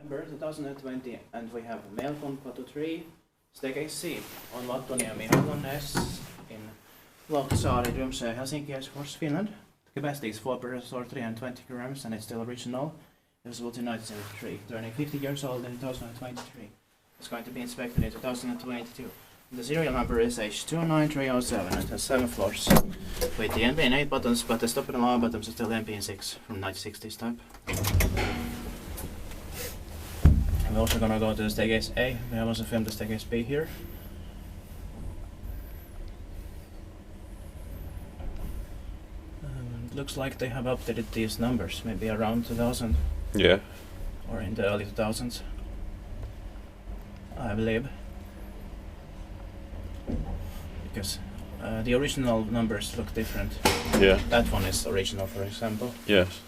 November 2020, and we have Melkonkatu 3, staircase C on modernized in Lauttasaari, Helsinki, of course, Finland. The capacity is 4 persons or 320 grams, and it's still original. It was built in 1973, turning 50 years old in 2023. It's going to be inspected in 2022. The serial number is H29307 and has 7 floors with the NP in 8 buttons, but the stop and alarm buttons are still NP in 6 from 1960s type. We're also gonna go to the staircase A. We have also filmed the staircase B here. It looks like they have updated these numbers, maybe around 2000. Yeah. Or in the early 2000s, I believe. Because the original numbers look different. Yeah. That one is original, for example. Yes.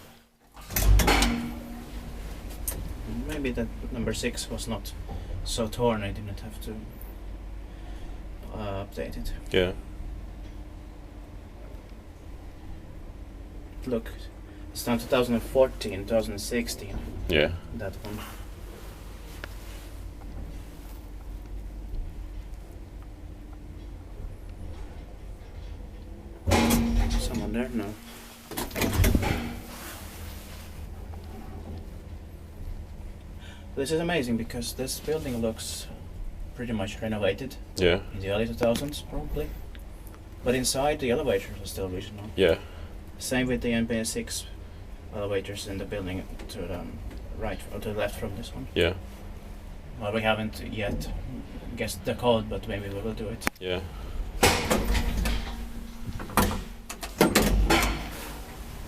Maybe that number 6 was not so torn, I didn't have to update it. Yeah. Look, it's done 2014, 2016. Yeah. That one. Someone there? No. This is amazing because this building looks pretty much renovated. Yeah. In the early 2000s, probably. But inside, the elevators are still original. Yeah. Same with the NP6 elevators in the building to the right or to the left from this one. Yeah. Well, we haven't yet guessed the code, but maybe we will do it. Yeah.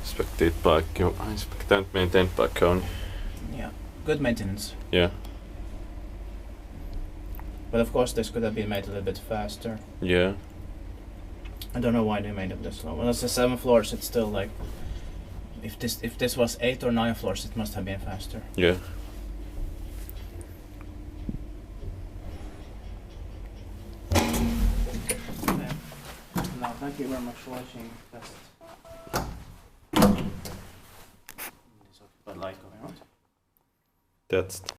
Inspectant maintained by Kone. Yeah, good maintenance. Yeah. But of course, this could have been made a little bit faster. Yeah. I don't know why they made it this slow. Well, it's 7 floors. It's still like, if this was 8 or 9 floors, it must have been faster. Yeah. Okay. Now, thank you very much for watching. This occupied light going on. That's